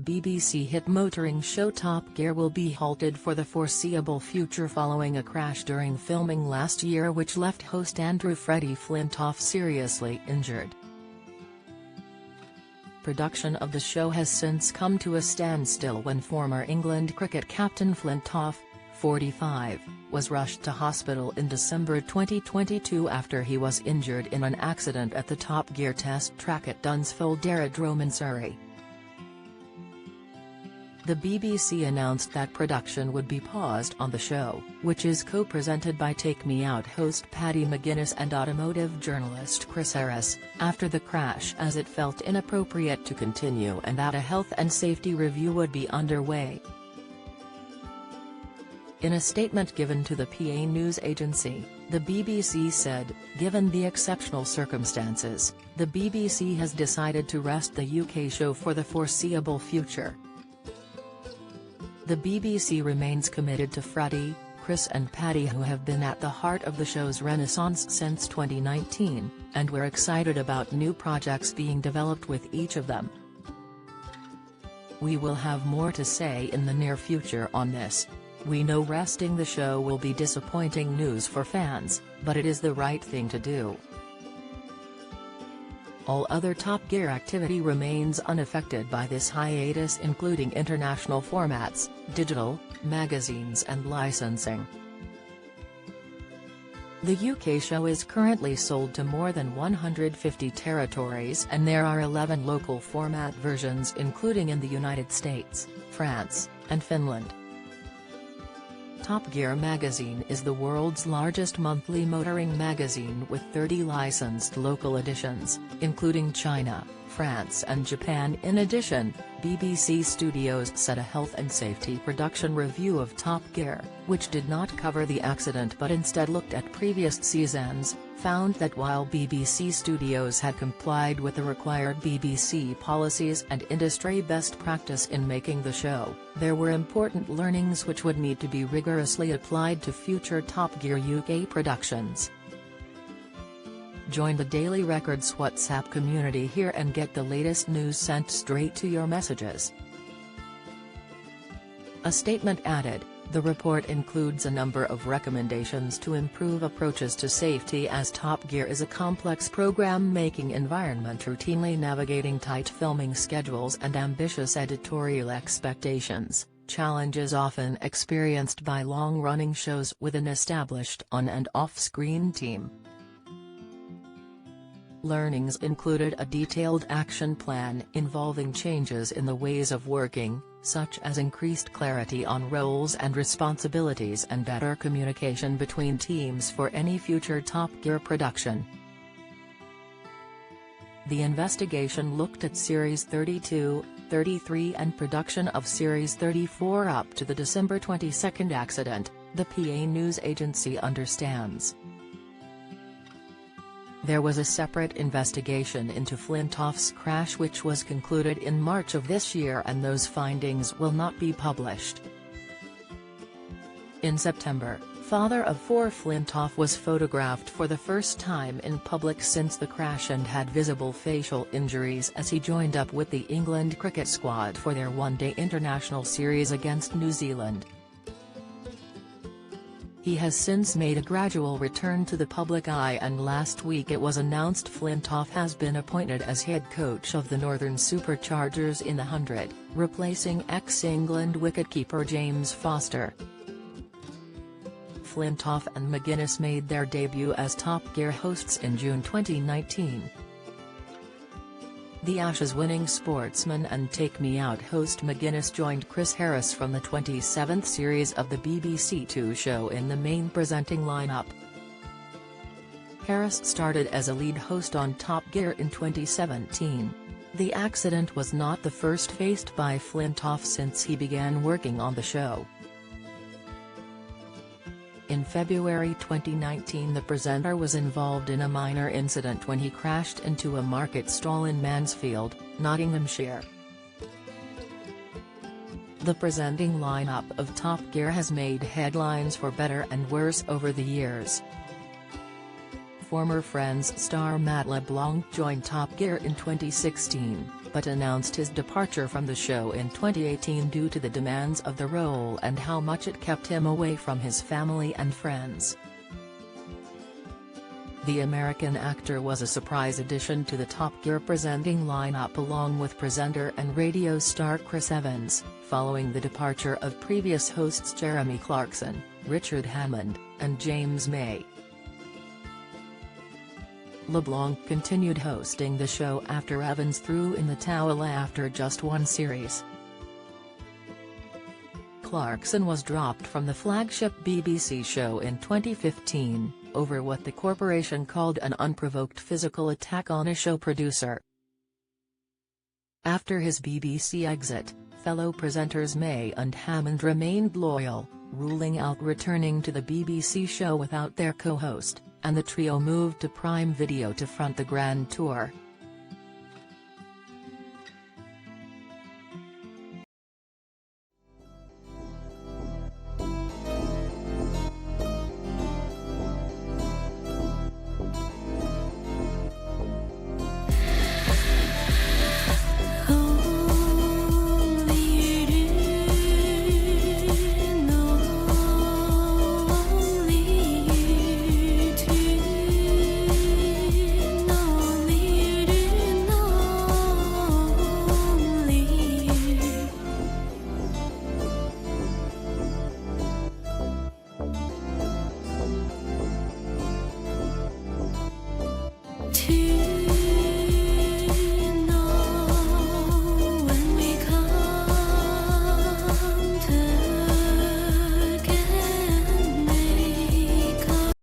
BBC hit motoring show Top Gear will be halted for the foreseeable future following a crash during filming last year which left host Freddie Flintoff seriously injured. Production of the show has since come to a standstill when former England cricket captain Flintoff, 45, was rushed to hospital in December 2022 after he was injured in an accident at the Top Gear test track at Dunsfold Aerodrome in Surrey. The BBC announced that production would be paused on the show, which is co-presented by Take Me Out host Paddy McGuinness and automotive journalist Chris Harris, after the crash as it felt inappropriate to continue and that a health and safety review would be underway. In a statement given to the PA news agency, the BBC said, "Given the exceptional circumstances, the BBC has decided to rest the UK show for the foreseeable future." The BBC remains committed to Freddie, Chris and Paddy, who have been at the heart of the show's renaissance since 2019, and we're excited about new projects being developed with each of them. "We will have more to say in the near future on this. We know resting the show will be disappointing news for fans, but it is the right thing to do." All other Top Gear activity remains unaffected by this hiatus, including international formats, digital, magazines and licensing. The UK show is currently sold to more than 150 territories and there are 11 local format versions including in the United States, France, and Finland. Top Gear magazine is the world's largest monthly motoring magazine with 30 licensed local editions, including China, France and Japan. In addition, BBC Studios set a health and safety production review of Top Gear, which did not cover the accident but instead looked at previous seasons, found that while BBC Studios had complied with the required BBC policies and industry best practice in making the show, there were important learnings which would need to be rigorously applied to future Top Gear UK productions. Join the Daily Records WhatsApp community here and get the latest news sent straight to your messages. A statement added, "The report includes a number of recommendations to improve approaches to safety as Top Gear is a complex program-making environment routinely navigating tight filming schedules and ambitious editorial expectations, challenges often experienced by long-running shows with an established on- and off-screen team." Learnings included a detailed action plan involving changes in the ways of working, such as increased clarity on roles and responsibilities and better communication between teams for any future Top Gear production. The investigation looked at Series 32, 33 and production of Series 34 up to the December 22 accident, the PA news agency understands. There was a separate investigation into Flintoff's crash which was concluded in March of this year and those findings will not be published. In September, father of 4 Flintoff was photographed for the first time in public since the crash and had visible facial injuries as he joined up with the England cricket squad for their one-day international series against New Zealand. He has since made a gradual return to the public eye and last week it was announced Flintoff has been appointed as head coach of the Northern Superchargers in the 100, replacing ex-England wicketkeeper James Foster. Flintoff and McGuinness made their debut as Top Gear hosts in June 2019. The Ashes-winning sportsman and Take Me Out host McGuinness joined Chris Harris from the 27th series of the BBC Two show in the main presenting lineup. Harris started as a lead host on Top Gear in 2017. The accident was not the first faced by Flintoff since he began working on the show. In February 2019 the presenter was involved in a minor incident when he crashed into a market stall in Mansfield, Nottinghamshire. The presenting lineup of Top Gear has made headlines for better and worse over the years. former Friends star Matt LeBlanc joined Top Gear in 2016, but announced his departure from the show in 2018 due to the demands of the role and how much it kept him away from his family and friends. The American actor was a surprise addition to the Top Gear presenting lineup along with presenter and radio star Chris Evans, following the departure of previous hosts Jeremy Clarkson, Richard Hammond, and James May. LeBlanc continued hosting the show after Evans threw in the towel after just one series. Clarkson was dropped from the flagship BBC show in 2015, over what the corporation called an unprovoked physical attack on a show producer. After his BBC exit, fellow presenters May and Hammond remained loyal, ruling out returning to the BBC show without their co-host, and the trio moved to Prime Video to front the Grand Tour.